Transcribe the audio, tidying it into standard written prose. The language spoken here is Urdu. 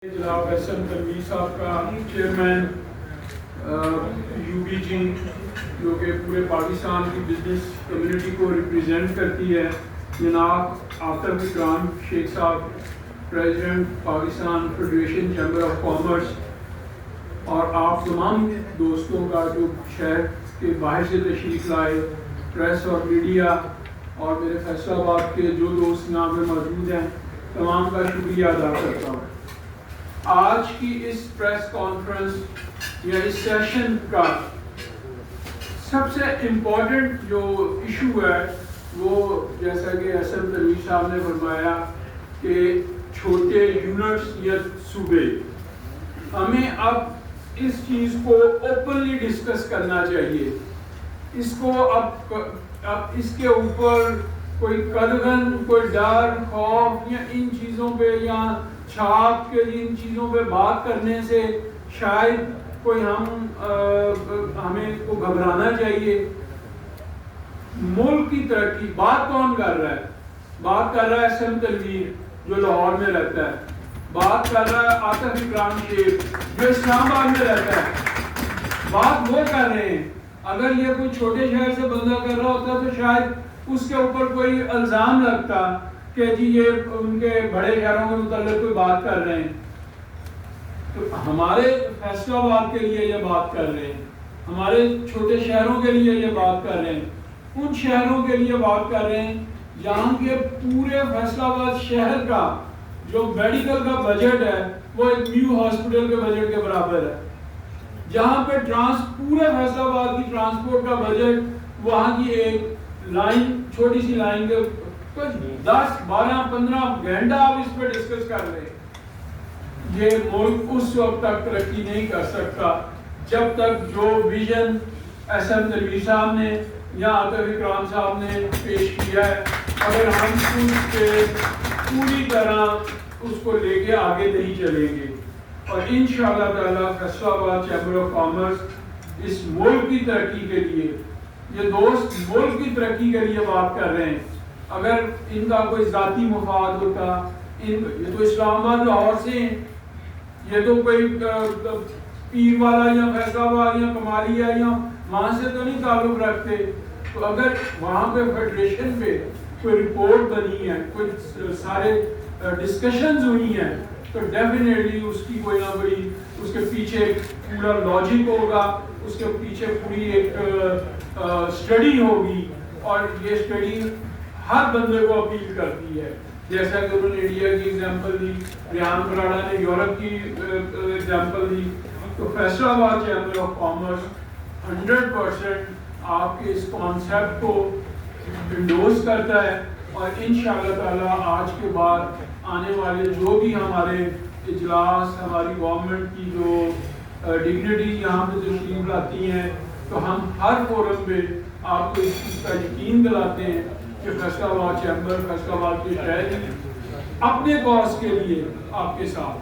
جناب ایس ایم تنویر صاحب کا چیئرمین یو بی جی جو کہ پورے پاکستان کی بزنس کمیونٹی کو ریپریزنٹ کرتی ہے، جناب آطف اکرام شیخ صاحب president Pakistan federation chamber of commerce, اور آپ تمام دوستوں کا جو شہر کے باہر سے تشریف لائے، پریس اور میڈیا، اور میرے فیصل آباد کے جو دوست یہاں پہ موجود ہیں، تمام کا شکریہ ادا کرتا ہوں۔ آج کی اس پریس کانفرنس یا اس سیشن کا سب سے امپورٹنٹ جو ایشو ہے وہ جیسا کہ ایس ایم تنویر صاحب نے فرمایا کہ چھوٹے یونٹس یا صوبے، ہمیں اب اس چیز کو اوپنلی ڈسکس کرنا چاہیے۔ اس کو اب اس کے اوپر کوئی قدغن، کوئی ڈر، خوف یا ان چیزوں پہ یا چھاپ کے ان چیزوں پہ بات کرنے سے شاید کوئی ہمیں کو گھبرانا چاہیے۔ ملک کی ترقی بات کون کر رہا ہے؟ بات کر رہا ہے ایس ایم تنویر جو لاہور میں رہتا ہے، بات کر رہا ہے آطف اکرام شیخ جو اسلام آباد میں رہتا ہے، بات وہ کر رہے ہیں۔ اگر یہ کوئی چھوٹے شہر سے بندہ کر رہا ہوتا تو شاید اس کے اوپر کوئی الزام لگتا کہ جی یہ ان کے بڑے شہروں کے متعلق کوئی بات کر رہے ہیں۔ تو ہمارے فیصل آباد کے لیے یہ بات کر رہے ہیں، ہمارے چھوٹے شہروں کے لیے یہ بات کر رہے ہیں، ان شہروں کے لیے بات کر رہے ہیں جہاں کے پورے فیصل آباد شہر کا جو میڈیکل کا بجٹ ہے وہ ایک نیو ہاسپٹل کے بجٹ کے برابر ہے، جہاں پہ پورے فیصل آباد کی ٹرانسپورٹ کا بجٹ وہاں کی ایک لائن، چھوٹی سی لائن کے 10-12-15 گھنٹہ آپ اس پہ ڈسکس کر رہے ہیں۔ یہ ملک اس وقت تک ترقی نہیں کر سکتا جب تک جو ویژن ایس ایم تنویر صاحب نے یا آطف اکرام صاحب نے پیش کیا ہے، اگر ہم اس پہ پوری طرح اس کو لے کے آگے نہیں چلیں گے، اور انشاءاللہ تعالیٰ فیصل آباد چیمبر آف کامرس اس ملک کی ترقی کے لیے، یہ دوست ملک کی ترقی کے لیے بات کر رہے ہیں۔ اگر ان کا کوئی ذاتی مفاد ہوتا، یہ تو اسلام آباد لاہور سے ہیں، یہ تو کوئی پیر والا یا فیصل آباد یا کمالیہ یا وہاں سے تو نہیں تعلق رکھتے، تو اگر وہاں پہ فیڈریشن پہ کوئی رپورٹ بنی ہے، کوئی سارے ڈسکشنز ہوئی ہیں، تو ڈیفینیٹلی اس کی کوئی نہ کوئی اس کے پیچھے پورا لاجک ہوگا، اس کے پیچھے پوری ایک اسٹڈی ہوگی، اور یہ اسٹڈی ہر بندے کو اپیل کرتی ہے۔ جیسا کہ انہوں نے انڈیا کی ایگزامپل دی، ریحان پراڑا نے یورپ کی ایگزامپل دی، تو فیصل آباد چیمبر آف کامرس 100% آپ کے اس کانسیپٹ کو انڈورس کرتا ہے، اور انشاءاللہ تعالیٰ آج کے بعد آنے والے جو بھی ہمارے اجلاس، ہماری گورنمنٹ کی جو ڈگنیٹی یہاں پہ تشریف لاتی ہیں، تو ہم ہر فورم پہ آپ کو اس چیز کا یقین دلاتے ہیں کہ فیصل آباد چیمبر، فیصل آباد کے شہری اپنے کاز کے لیے آپ کے ساتھ